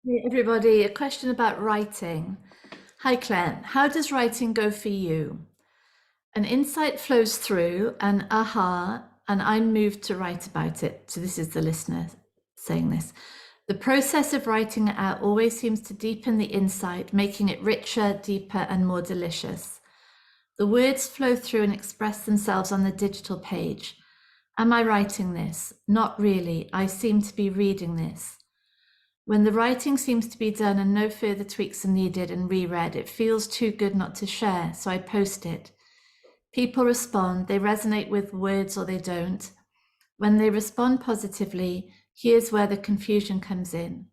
Hey everybody, a question about writing. Hi Claire, how does writing go for you? An insight flows through, an aha, and I'm moved to write about it. So this is the listener saying this. The process of writing it out always seems to deepen the insight, making it richer, deeper, and more delicious. The words flow through and express themselves on the digital page. Am I writing this? Not really. I seem to be reading this. When the writing seems to be done and no further tweaks are needed and reread, it feels too good not to share, so I post it. People respond, they resonate with words or they don't. When they respond positively, here's where the confusion comes in.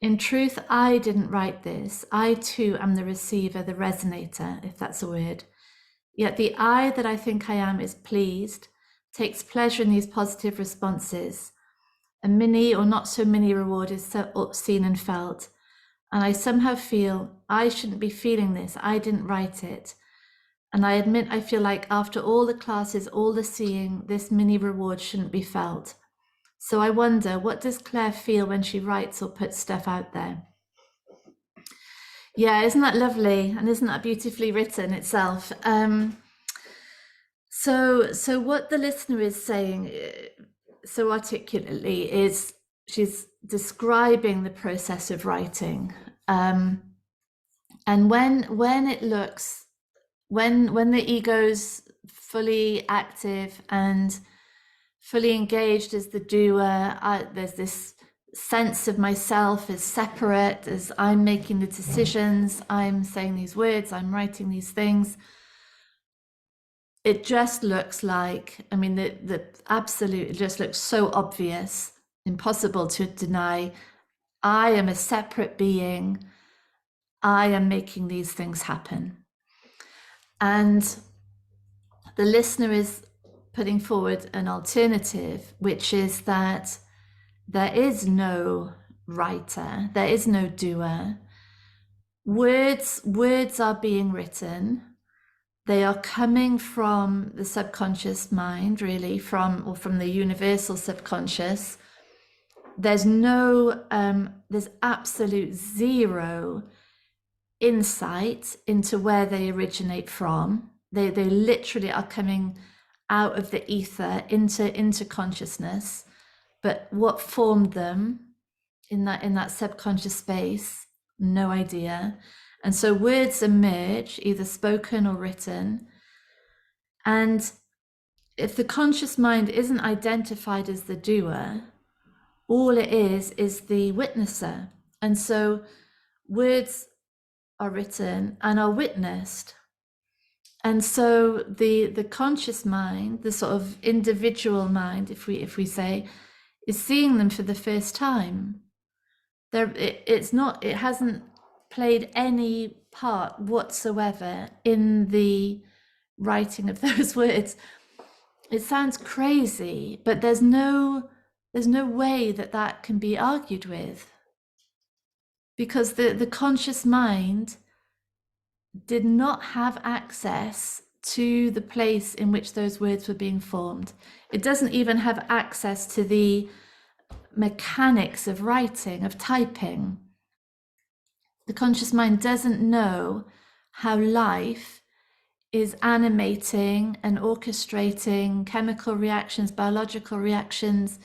In truth, I didn't write this. I too am the receiver, the resonator, if that's a word. Yet the I that I think I am is pleased, takes pleasure in these positive responses. A mini or not so mini reward is seen and felt. And I somehow feel I shouldn't be feeling this. I didn't write it. And I admit I feel like after all the classes, all the seeing, this mini reward shouldn't be felt. So I wonder, what does Claire feel when she writes or puts stuff out there? Yeah, isn't that lovely? And isn't that beautifully written itself? So what the listener is saying so articulately is she's describing the process of writing. And when it looks when the ego's fully active and fully engaged as the doer, there's this sense of myself as separate, as I'm making the decisions, I'm saying these words, I'm writing these things. It just looks like, I mean, the absolute, it just looks so obvious, impossible to deny. I am a separate being. I am making these things happen. And the listener is putting forward an alternative, which is that there is no writer, there is no doer. Words are being written. They are coming from the subconscious mind, really, from the universal subconscious. There's there's absolute zero insight into where they originate from. They literally are coming out of the ether into consciousness. But what formed them in that subconscious space, no idea. And so words emerge, either spoken or written. And if the conscious mind isn't identified as the doer, all it is the witnesser. And so words are written and are witnessed. And so the conscious mind, the sort of individual mind, if we say, is seeing them for the first time. It hasn't played any part whatsoever in the writing of those words. It sounds crazy, but there's no way that can be argued with, because the conscious mind did not have access to the place in which those words were being formed. It doesn't even have access to the mechanics of writing, of typing. The conscious mind doesn't know how life is animating and orchestrating chemical reactions, biological reactions,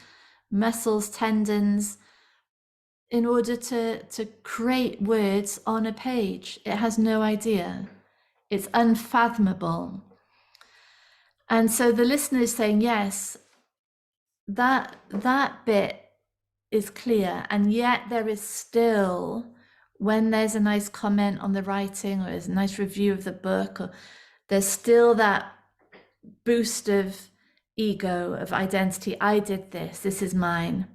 muscles, tendons, in order to create words on a page. It has no idea. It's unfathomable. And so the listener is saying, yes, that bit is clear, and yet there is still, when there's a nice comment on the writing or there's a nice review of the book, or there's still that boost of ego, of identity. I did this. This is mine.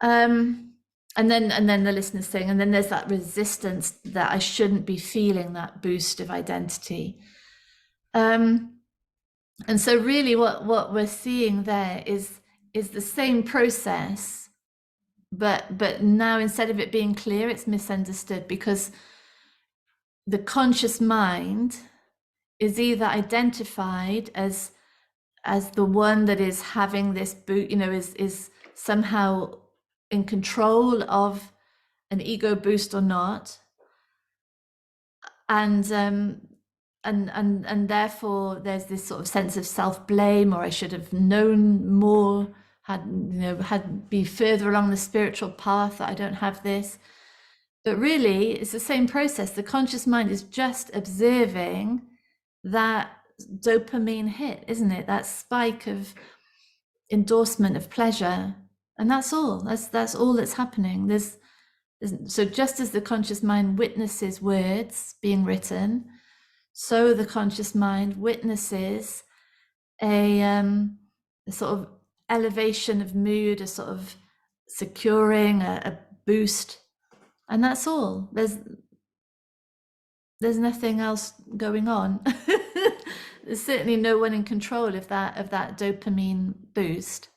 And then the listener's saying, and then there's that resistance that I shouldn't be feeling that boost of identity. And so really what we're seeing there is the same process, but now instead of it being clear, it's misunderstood, because the conscious mind is either identified as the one that is having this boot, is somehow in control of an ego boost or not, and and therefore there's this sort of sense of self-blame, or I should have known more, had had be further along the spiritual path, that I don't have this. But really, it's the same process. The conscious mind is just observing that dopamine hit, isn't it? That spike of endorsement of pleasure, and that's all. That's all that's happening. So just as the conscious mind witnesses words being written, so the conscious mind witnesses a sort of elevation of mood, a sort of securing, a boost, and that's all. There's nothing else going on. There's certainly no one in control of that dopamine boost.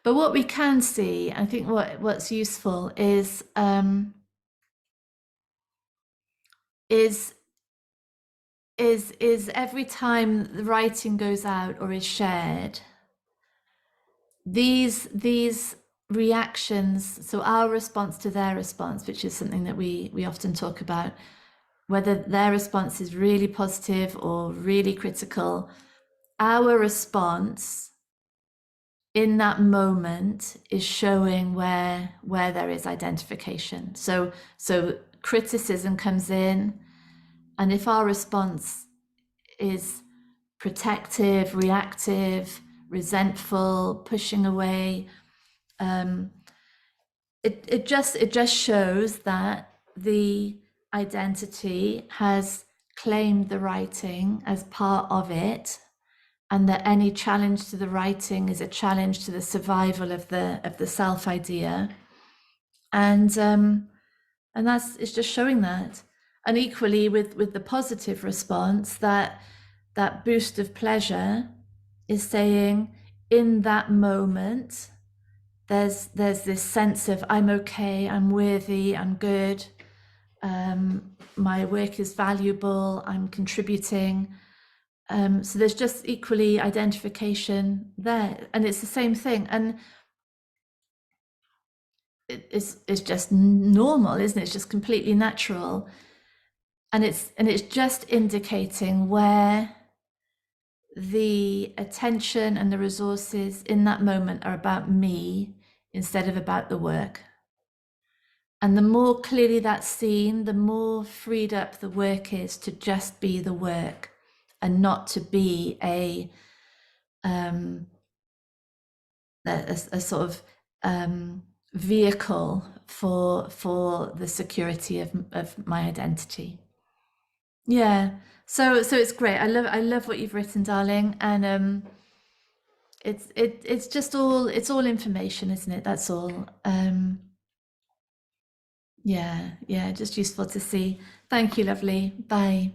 But what we can see, I think what's useful is every time the writing goes out or is shared, these reactions, so our response to their response, which is something that we often talk about, whether their response is really positive or really critical, our response in that moment is showing where there is identification. So criticism comes in, and if our response is protective, reactive, resentful, pushing away, it just shows that the identity has claimed the writing as part of it, and that any challenge to the writing is a challenge to the survival of the self idea, and it's just showing that. And equally with the positive response, that boost of pleasure is saying, in that moment, there's this sense of I'm okay, I'm worthy, I'm good, my work is valuable, I'm contributing. So there's just equally identification there, and it's the same thing, and it's just normal, isn't it? It's just completely natural, and it's just indicating where the attention and the resources in that moment are about me instead of about the work. And the more clearly that's seen, the more freed up the work is to just be the work, and not to be a sort of vehicle for the security of my identity. Yeah. So it's great. I love what you've written, darling, and it's just it's all information, isn't it? That's all. Yeah, just useful to see. Thank you, lovely. Bye.